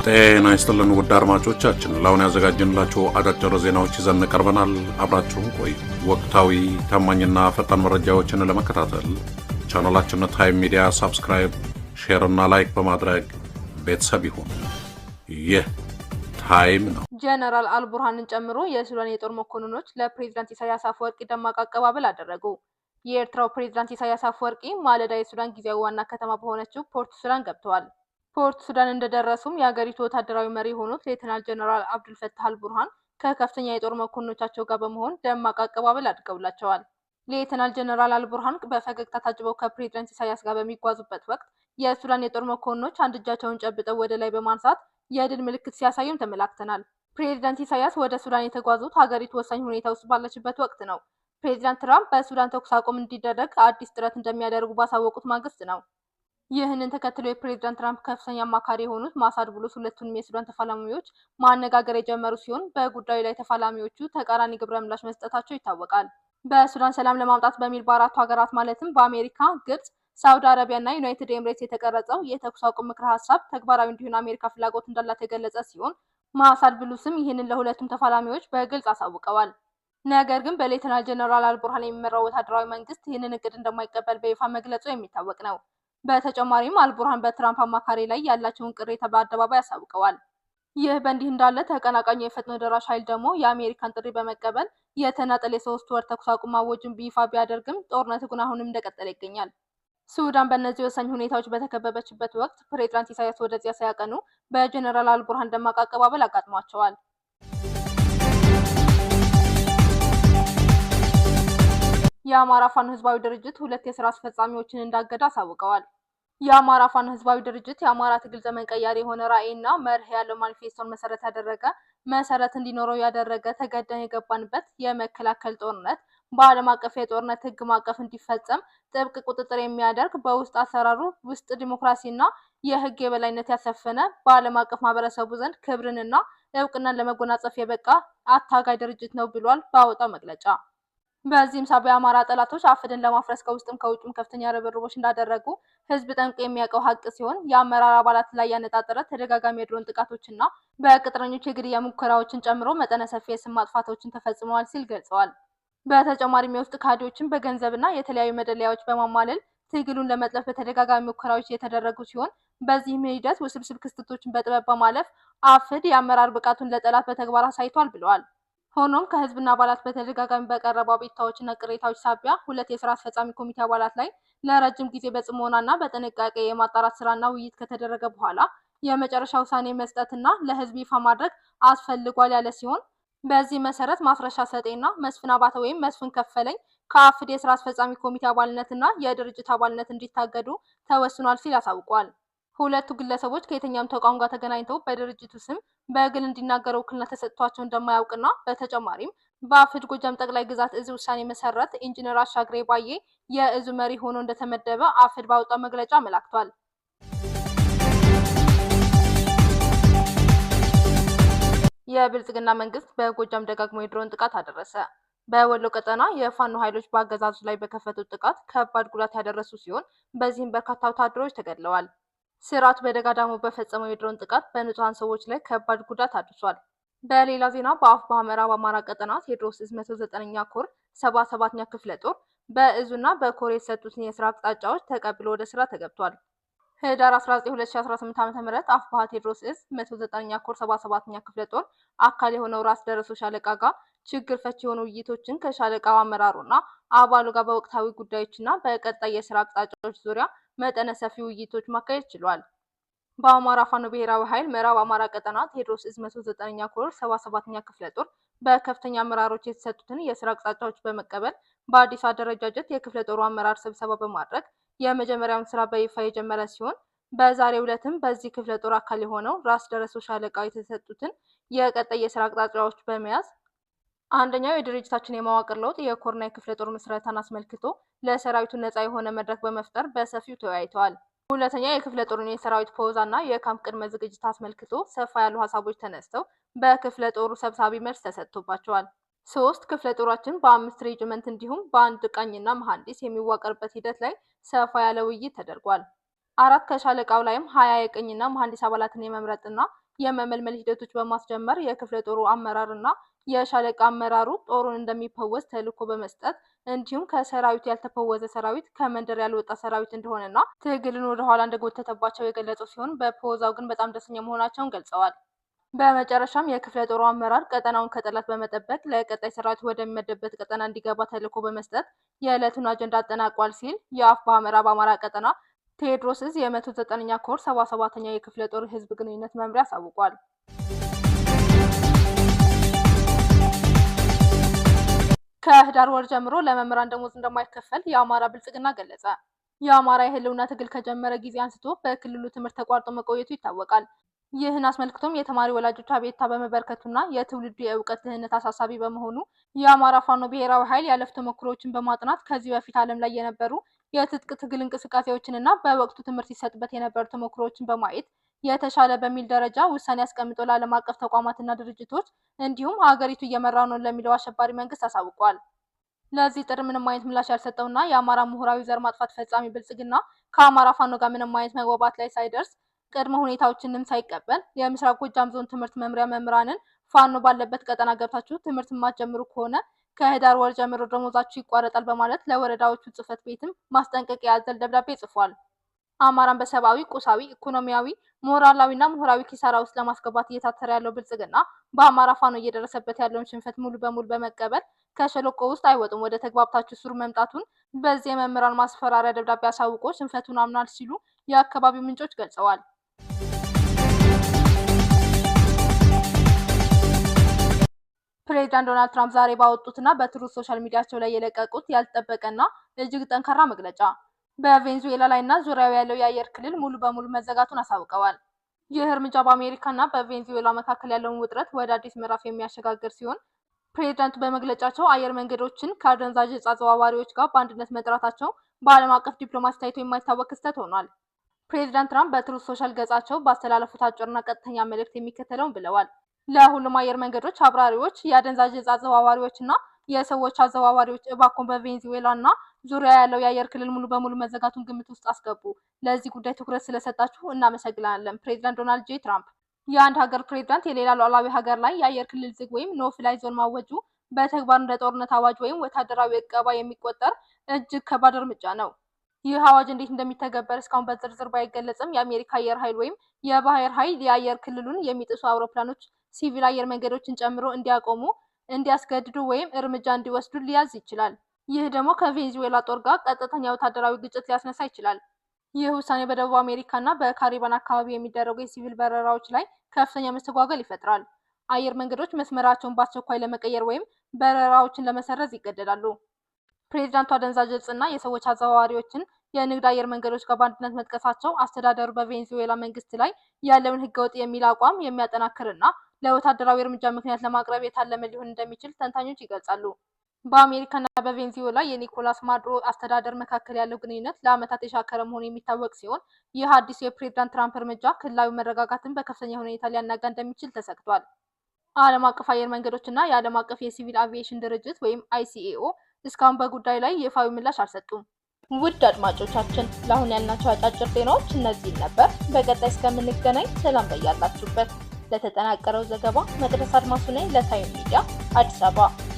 ጤና ይስጥልን ውድ አድማጮቻችን፣ ለአሁን ያዘጋጀንላችሁ አጫጭር ዜናዎች ይዘን ቀርበናል። አብራችሁን ቆዩ። ወቅታዊ ታማኝና ፈጣን መረጃዎችን ለመከታተል ቻናላችንን ታይም ሚዲያ ሰብስክራይብ፣ ሼር እና ላይክ በማድረግ ቤተሰብ ይሁን። ይህ ታይም ነው። ጀነራል አልቡርሃንን ጨምሮ የሱዳን የጦር መኮንኖች ለፕሬዝዳንት ኢሳያስ አፈወርቂ ደማቅ አቀባበል አደረጉ። የኤርትራው ፕሬዝዳንት ኢሳያስ አፈወርቂ ማለዳ የሱዳን ጊዜያዊ ዋና ከተማ በሆነችው ፖርት ሱዳን ገብተዋል። ፖርት ሱዳን እንደደረሱም የሀገሪቱ ወታደራዊ መሪ የሆኑት ሌተናል ጀነራል አብዱልፈታህ አልቡርሃን ከከፍተኛ የጦር መኮንኖቻቸው ጋር በመሆን ደማቅ አቀባበል አድርገውላቸዋል። ሌተናል ጀነራል አልቡርሃን በፈገግታ ታጅበው ከፕሬዝዳንት ኢሳያስ ጋር በሚጓዙበት ወቅት የሱዳን የጦር መኮንኖች አንድ እጃቸውን ጨብጠው ወደ ላይ በማንሳት የድል ምልክት ሲያሳዩም ተመላክተናል። ፕሬዝዳንት ኢሳያስ ወደ ሱዳን የተጓዙት ሀገሪቱ ወሳኝ ሁኔታ ውስጥ ባለችበት ወቅት ነው። ፕሬዝዳንት ትራምፕ በሱዳን ተኩስ አቁም እንዲደረግ አዲስ ጥረት እንደሚያደርጉ ባሳወቁት ማግስት ነው። ይህንን ተከትሎ የፕሬዝዳንት ትራምፕ ከፍተኛ አማካሪ የሆኑት ማሳድ ብሉስ ሁለቱንም የሱዳን ተፋላሚዎች ማነጋገር የጀመሩ ሲሆን በጉዳዩ ላይ ተፋላሚዎቹ ተቃራኒ ግብረ ምላሽ መስጠታቸው ይታወቃል። በሱዳን ሰላም ለማምጣት በሚል በአራቱ ሀገራት ማለትም በአሜሪካ፣ ግብጽ፣ ሳውዲ አረቢያ እና ዩናይትድ ኤምሬትስ የተቀረጸው የተኩስ አቁም ምክረ ሀሳብ ተግባራዊ እንዲሆን አሜሪካ ፍላጎት እንዳላት የገለጸ ሲሆን ማሳድ ብሉስም ይህንን ለሁለቱም ተፋላሚዎች በግልጽ አሳውቀዋል። ነገር ግን በሌተናል ጀነራል አልቡርሃን የሚመራው ወታደራዊ መንግስት ይህንን እቅድ እንደማይቀበል በይፋ መግለጹ የሚታወቅ ነው። በተጨማሪም አልቡርሃን በትራምፕ አማካሪ ላይ ያላቸውን ቅሬታ በአደባባይ አሳውቀዋል። ይህ በእንዲህ እንዳለ ተቀናቃኙ የፈጥኖ ደራሽ ኃይል ደግሞ የአሜሪካን ጥሪ በመቀበል የተናጠል የ3 ወር ተኩስ አቁም አዋጅን በይፋ ቢያደርግም ጦርነቱ ግን አሁንም እንደቀጠለ ይገኛል። ሱዳን በእነዚህ ወሳኝ ሁኔታዎች በተከበበችበት ወቅት ፕሬዝዳንት ኢሳያስ ወደዚያ ሳያቀኑ በጀነራል አልቡርሃን ደማቅ አቀባበል አጋጥሟቸዋል። የአማራ ፋኖ ህዝባዊ ድርጅት 2 የስራ አስፈጻሚዎችን እንዳገደ አሳውቀዋል። የአማራ ፋኖ ህዝባዊ ድርጅት የአማራ ትግል ዘመን ቀያሪ የሆነ ራዕይና መርህ ያለው ማኒፌስቶን መሰረት እንዲኖረው ያደረገ ተገደን የገባንበት የመከላከል ጦርነት በዓለም አቀፍ የጦርነት ህግ ማዕቀፍ እንዲፈጸም ጥብቅ ቁጥጥር የሚያደርግ በውስጥ አሰራሩ ውስጥ ዲሞክራሲና የህግ የበላይነት ያሰፈነ በዓለም አቀፍ ማህበረሰቡ ዘንድ ክብርንና እውቅናን ለመጎናጸፍ የበቃ አታጋይ ድርጅት ነው ብሏል ባወጣው መግለጫ። በዚህም ሳቢያ የአማራ ጠላቶች አፍድን ለማፍረስ ከውስጥም ከውጭም ከፍተኛ ርብርቦች እንዳደረጉ ህዝብ ጠንቅቆ የሚያውቀው ሀቅ ሲሆን የአመራር አባላት ላይ ያነጣጠረ ተደጋጋሚ የድሮን ጥቃቶችና በቅጥረኞች የግድያ ሙከራዎችን ጨምሮ መጠነ ሰፊ የስም ማጥፋቶችን ተፈጽመዋል ሲል ገልጸዋል። በተጨማሪም የውስጥ ካድሬዎችን በገንዘብና የተለያዩ መደለያዎች በማማለል ትግሉን ለመጥለፍ በተደጋጋሚ ሙከራዎች የተደረጉ ሲሆን በዚህም ሂደት ውስብስብ ክስተቶችን በጥበብ በማለፍ አፍድ የአመራር ብቃቱን ለጠላት በተግባር አሳይቷል ብለዋል። ሆኖም ከህዝብና አባላት በተደጋጋሚ በቀረቡ አቤቱታዎችና ቅሬታዎች ሳቢያ 2 የስራ አስፈጻሚ ኮሚቴ አባላት ላይ ለረጅም ጊዜ በጽሞናና በጥንቃቄ የማጣራት ስራና ውይይት ከተደረገ በኋላ የመጨረሻ ውሳኔ መስጠትና ለህዝብ ይፋ ማድረግ አስፈልጓል ያለ ሲሆን በዚህ መሰረት ማስረሻ ሰጤና መስፍን አባተ ወይም መስፍን ከፈለኝ ከአፍድ የስራ አስፈጻሚ ኮሚቴ አባልነትና የድርጅት አባልነት እንዲታገዱ ተወስኗል ሲል አሳውቋል። ሁለቱ ግለሰቦች ከየትኛውም ተቋም ጋር ተገናኝተው በድርጅቱ ስም በግል እንዲናገሩ ውክልና ተሰጥቷቸው እንደማያውቅና በተጨማሪም በአፍድ ጎጃም ጠቅላይ ግዛት እዝ ውሳኔ መሰረት ኢንጂነር አሻግሬ ባዬ የእዙ መሪ ሆኖ እንደተመደበ አፍድ ባወጣው መግለጫ አመላክቷል። የብልጽግና መንግስት በጎጃም ደጋግሞ የድሮን ጥቃት አደረሰ። በወሎ ቀጠና የፋኖ ኃይሎች በአገዛዙ ላይ በከፈቱት ጥቃት ከባድ ጉዳት ያደረሱ ሲሆን በዚህም በርካታ ወታደሮች ተገድለዋል። ስርዓቱ በደጋዳሞ በፈጸመው የድሮን ጥቃት በንጹሃን ሰዎች ላይ ከባድ ጉዳት አድርሷል። በሌላ ዜና በአፋብኃ ምዕራብ አማራ ቀጠና ቴዎድሮስ ዕዝ 109ኛ ኮር 77ኛ ክፍለ ጦር በእዙና በኮር የተሰጡትን የስራ አቅጣጫዎች ተቀብሎ ወደ ስራ ተገብቷል። ህዳር 19 2018 ዓ.ም አፋብኃ ቴዎድሮስ ዕዝ 109ኛ ኮር 77ኛ ክፍለ ጦር አካል የሆነው ራስ ደረሶ ሻለቃ ጋር ችግር ፈቺ የሆኑ ውይይቶችን ከሻለቃው አመራሩና አባሉ ጋር በወቅታዊ ጉዳዮችና በቀጣይ የስራ አቅጣጫዎች ዙሪያ መጠነ ሰፊ ውይይቶች ማካሄድ ችሏል። በአማራ ፋኖ ብሔራዊ ኃይል ምዕራብ አማራ ቀጠና ቴዎድሮስ ዕዝ 109ኛ ኮር 77ኛ ክፍለ ጦር በከፍተኛ አመራሮች የተሰጡትን የስራ አቅጣጫዎች በመቀበል በአዲስ አደረጃጀት የክፍለ ጦሩ አመራር ስብሰባ በማድረግ የመጀመሪያውን ስራ በይፋ የጀመረ ሲሆን በዛሬው ዕለትም በዚህ ክፍለ ጦር አካል የሆነው ራስ ደረሶ ሻለቃ የተሰጡትን የቀጣይ የስራ አቅጣጫዎች በመያዝ አንደኛው የድርጅታችን የመዋቅር ለውጥ የኮርና የክፍለ ጦር ምስረታን አስመልክቶ ለሰራዊቱ ነፃ የሆነ መድረክ በመፍጠር በሰፊው ተወያይተዋል። ሁለተኛ የክፍለ ጦሩን የሰራዊት ፖዛና የካምፕ ቅድመ ዝግጅት አስመልክቶ ሰፋ ያሉ ሀሳቦች ተነስተው በክፍለ ጦሩ ሰብሳቢ መልስ ተሰጥቶባቸዋል። 3 ክፍለ ጦራችን በ5 ሬጅመንት እንዲሁም በአንድ ቃኝና መሐንዲስ የሚዋቀርበት ሂደት ላይ ሰፋ ያለ ውይይት ተደርጓል። 4 ከሻለቃው ላይም 20 የቅኝና መሐንዲስ አባላትን የመምረጥና የመመልመል ሂደቶች በማስጀመር የክፍለ ጦሩ አመራርና የሻለቃ አመራሩ ጦሩን እንደሚፈወዝ ተልዕኮ በመስጠት እንዲሁም ከሰራዊት ያልተፈወዘ ሰራዊት ከመንደር ያልወጣ ሰራዊት እንደሆነና ትግልን ወደ ኋላ እንደጎተተባቸው የገለጹ ሲሆን በፖዛው ግን በጣም ደስተኛ መሆናቸውን ገልጸዋል። በመጨረሻም የክፍለ ጦሩ አመራር ቀጠናውን ከጠላት በመጠበቅ ለቀጣይ ሰራዊት ወደሚመደብበት ቀጠና እንዲገባ ተልዕኮ በመስጠት የዕለቱን አጀንዳ አጠናቋል ሲል የአፋብኃ ምዕራብ አማራ ቀጠና ቴዎድሮስ ዕዝ የ109ኛ ኮር 77ኛ የክፍለ ጦር ህዝብ ግንኙነት መምሪያ አሳውቋል። ከህዳር ወር ጀምሮ ለመምህራን ደሞዝ እንደማይከፈል የአማራ ብልጽግና ገለጸ። የአማራ የህልውና ትግል ከጀመረ ጊዜ አንስቶ በክልሉ ትምህርት ተቋርጦ መቆየቱ ይታወቃል። ይህን አስመልክቶም የተማሪ ወላጆች አቤቱታ በመበርከቱና የትውልዱ የእውቀት ድህነት አሳሳቢ በመሆኑ የአማራ ፋኖ ብሔራዊ ኃይል ያለፉ ተሞክሮዎችን በማጥናት ከዚህ በፊት ዓለም ላይ የነበሩ የትጥቅ ትግል እንቅስቃሴዎችንና በወቅቱ ትምህርት ይሰጥበት የነበሩ ተሞክሮዎችን በማየት የተሻለ በሚል ደረጃ ውሳኔ አስቀምጦ ለዓለም አቀፍ ተቋማትና ድርጅቶች እንዲሁም ሀገሪቱ እየመራው ነው ለሚለው አሸባሪ መንግስት አሳውቋል። ለዚህ ጥሪ ምንም አይነት ምላሽ ያልሰጠውና የአማራ ምሁራዊ ዘር ማጥፋት ፈጻሚ ብልጽግና ከአማራ ፋኖ ጋር ምንም አይነት መግባባት ላይ ሳይደርስ ቅድመ ሁኔታዎችንም ሳይቀበል የምስራቅ ጎጃም ዞን ትምህርት መምሪያ መምህራንን ፋኖ ባለበት ቀጠና ገብታችሁ ትምህርት የማትጀምሩ ከሆነ ከህዳር ወር ጀምሮ ደሞዛችሁ ይቋረጣል በማለት ለወረዳዎቹ ጽህፈት ቤትም ማስጠንቀቂያ ያዘለ ደብዳቤ ጽፏል። አማራን በሰብአዊ፣ ቁሳዊ፣ ኢኮኖሚያዊ፣ ሞራላዊና ምሁራዊ ኪሳራ ውስጥ ለማስገባት እየታተረ ያለው ብልጽግና በአማራ ፋኖ እየደረሰበት ያለውን ሽንፈት ሙሉ በሙሉ በመቀበል ከሸለቆ ውስጥ አይወጡም ወደ ተግባብታችሁ ስሩ መምጣቱን በዚህ የመምህራን ማስፈራሪያ ደብዳቤ አሳውቆ ሽንፈቱን አምናል ሲሉ የአካባቢው ምንጮች ገልጸዋል። ፕሬዚዳንት ዶናልድ ትራምፕ ዛሬ ባወጡትና በትሩዝ ሶሻል ሚዲያቸው ላይ የለቀቁት ያልተጠበቀና እጅግ ጠንካራ መግለጫ በቬንዙዌላ ላይና ዙሪያው ያለው የአየር ክልል ሙሉ በሙሉ መዘጋቱን አሳውቀዋል። ይህ እርምጃ በአሜሪካና በቬንዙዌላ መካከል ያለውን ውጥረት ወደ አዲስ ምዕራፍ የሚያሸጋግር ሲሆን ፕሬዚዳንቱ በመግለጫቸው አየር መንገዶችን ከአደንዛዥ ዕፅ አዘዋዋሪዎች ጋር በአንድነት መጥራታቸው በዓለም አቀፍ ዲፕሎማሲ ታይቶ የማይታወቅ ክስተት ሆኗል። ፕሬዚዳንት ትራምፕ በትሩዝ ሶሻል ገጻቸው ባስተላለፉት አጭርና ቀጥተኛ መልእክት የሚከተለውን ብለዋል። ለሁሉም አየር መንገዶች አብራሪዎች፣ የአደንዛዥ ዕፅ አዘዋዋሪዎችና የሰዎች አዘዋዋሪዎች እባክዎን በቬንዙዌላና ዙሪያ ያለው የአየር ክልል ሙሉ በሙሉ መዘጋቱን ግምት ውስጥ አስገቡ። ለዚህ ጉዳይ ትኩረት ስለሰጣችሁ እናመሰግናለን። ፕሬዚዳንት ዶናልድ ጄ ትራምፕ። የአንድ ሀገር ፕሬዚዳንት የሌላ ሉዓላዊ ሀገር ላይ የአየር ክልል ዝግ ወይም ኖ ፍላይ ዞን ማወጁ በተግባር እንደ ጦርነት አዋጅ ወይም ወታደራዊ ዕቀባ የሚቆጠር እጅግ ከባድ እርምጃ ነው። ይህ አዋጅ እንዴት እንደሚተገበር እስካሁን በዝርዝር ባይገለጽም የአሜሪካ አየር ኃይል ወይም የባህር ኃይል የአየር ክልሉን የሚጥሱ አውሮፕላኖች ሲቪል አየር መንገዶችን ጨምሮ እንዲያቆሙ፣ እንዲያስገድዱ ወይም እርምጃ እንዲወስዱ ሊያዝ ይችላል። ይህ ደግሞ ከቬንዙዌላ ጦር ጋር ቀጥተኛ ወታደራዊ ግጭት ሊያስነሳ ይችላል። ይህ ውሳኔ በደቡብ አሜሪካና በካሪባን አካባቢ የሚደረጉ የሲቪል በረራዎች ላይ ከፍተኛ መስተጓጎል ይፈጥራል። አየር መንገዶች መስመራቸውን በአስቸኳይ ለመቀየር ወይም በረራዎችን ለመሰረዝ ይገደዳሉ። ፕሬዚዳንቱ አደንዛዥ ዕፅና የሰዎች አዘዋዋሪዎችን የንግድ አየር መንገዶች ጋር በአንድነት መጥቀሳቸው አስተዳደሩ በቬንዙዌላ መንግስት ላይ ያለውን ህገወጥ የሚል አቋም የሚያጠናክርና ለወታደራዊ እርምጃ ምክንያት ለማቅረብ የታለመ ሊሆን እንደሚችል ተንታኞች ይገልጻሉ። በአሜሪካና በቬንዙዌላ የኒኮላስ ማዱሮ አስተዳደር መካከል ያለው ግንኙነት ለዓመታት የሻከረ መሆኑ የሚታወቅ ሲሆን ይህ አዲሱ የፕሬዚዳንት ትራምፕ እርምጃ ክልላዊ መረጋጋትን በከፍተኛ ሁኔታ ሊያናጋ እንደሚችል ተሰግቷል። ዓለም አቀፍ አየር መንገዶችና የዓለም አቀፍ የሲቪል አቪዬሽን ድርጅት ወይም አይሲኤኦ እስካሁን በጉዳዩ ላይ ይፋዊ ምላሽ አልሰጡም። ውድ አድማጮቻችን ለአሁን ያልናቸው አጫጭር ዜናዎች እነዚህ ነበር። በቀጣይ እስከምንገናኝ ሰላም በያላችሁበት። ለተጠናቀረው ዘገባ መቅደስ አድማሱ ነኝ ለታይም ሚዲያ አዲስ አበባ።